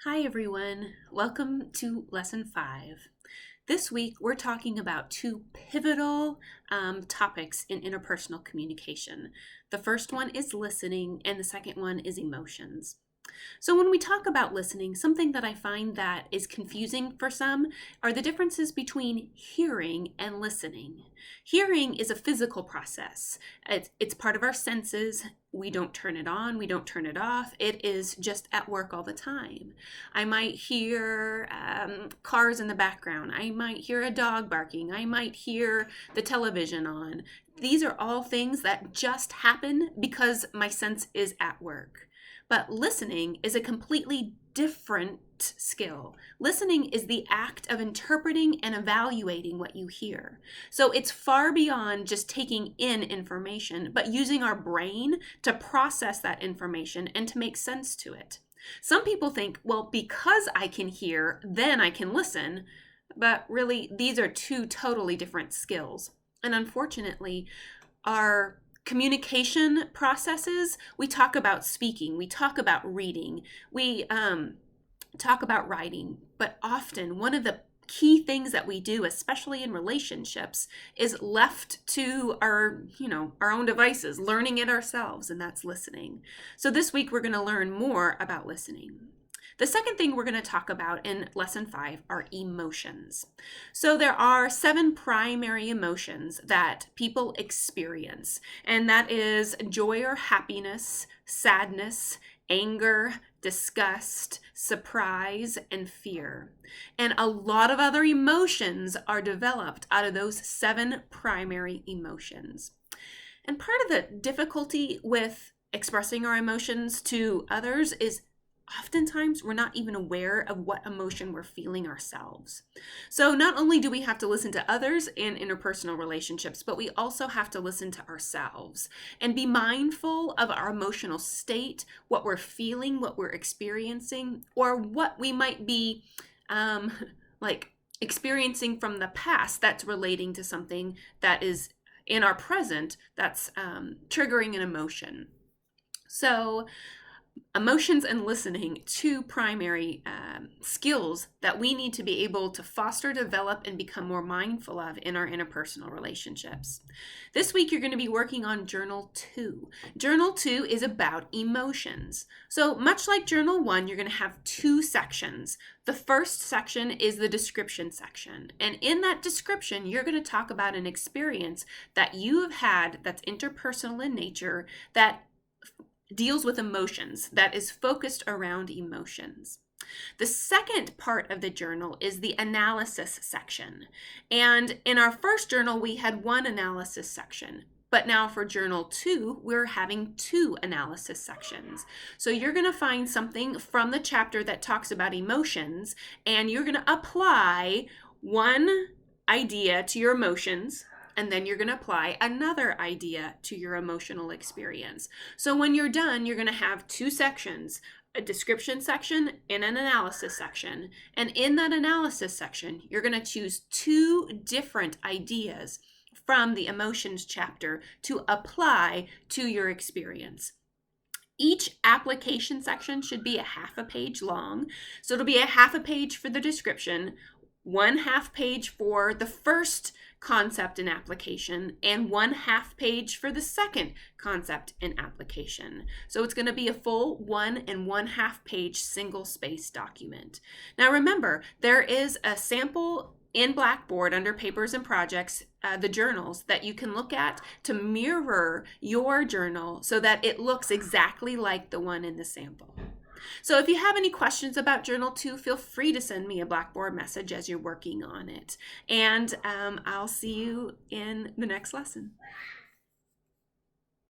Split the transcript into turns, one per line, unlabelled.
Hi everyone, welcome to Lesson 5. This week we're talking about two pivotal topics in interpersonal communication. The first one is listening and the second one is emotions. So when we talk about listening, something that I find that is confusing for some are the differences between hearing and listening. Hearing is a physical process. It's part of our senses. We don't turn it on, we don't turn it off. It is just at work all the time. I might hear cars in the background. I might hear a dog barking. I might hear the television on. These are all things that just happen because my sense is at work. But listening is a completely different skill. Listening is the act of interpreting and evaluating what you hear. So it's far beyond just taking in information, but using our brain to process that information and to make sense to it. Some people think, well, because I can hear, then I can listen. But really, these are two totally different skills. And unfortunately, our communication processes, we talk about speaking, we talk about reading, we talk about writing, but often one of the key things that we do, especially in relationships, is left to our own devices, learning it ourselves, and that's listening. So this week we're going to learn more about listening. The second thing we're going to talk about in Lesson 5 are emotions. So there are 7 primary emotions that people experience, and that is joy or happiness, sadness, anger, disgust, surprise, and fear. And a lot of other emotions are developed out of those 7 primary emotions. And part of the difficulty with expressing our emotions to others is oftentimes we're not even aware of what emotion we're feeling ourselves. So not only do we have to listen to others in interpersonal relationships, but we also have to listen to ourselves and be mindful of our emotional state, what we're feeling, what we're experiencing, or what we might be experiencing from the past that's relating to something that is in our present that's triggering an emotion. So emotions and listening, 2 primary skills that we need to be able to foster, develop, and become more mindful of in our interpersonal relationships. This week, you're going to be working on Journal 2. Journal 2 is about emotions. So much like Journal 1, you're going to have 2 sections. The first section is the description section. And in that description, you're going to talk about an experience that you have had that's interpersonal in nature that deals with emotions, that is focused around emotions. The second part of the journal is the analysis section. And in our first journal, we had 1 analysis section. But now for Journal 2, we're having 2 analysis sections. So you're going to find something from the chapter that talks about emotions, and you're going to apply one idea to your emotions, and then you're going to apply another idea to your emotional experience. So when you're done, you're going to have 2 sections, a description section and an analysis section. And in that analysis section, you're going to choose 2 different ideas from the emotions chapter to apply to your experience. Each application section should be a half a page long. So it'll be a half a page for the description, 1/2 page for the first concept and application, and 1/2 page for the second concept and application. So it's going to be a full 1 1/2 page single space document. Now remember, there is a sample in Blackboard under Papers and Projects, the journals that you can look at to mirror your journal so that it looks exactly like the one in the sample. So if you have any questions about Journal 2, feel free to send me a Blackboard message as you're working on it. And I'll see you in the next lesson.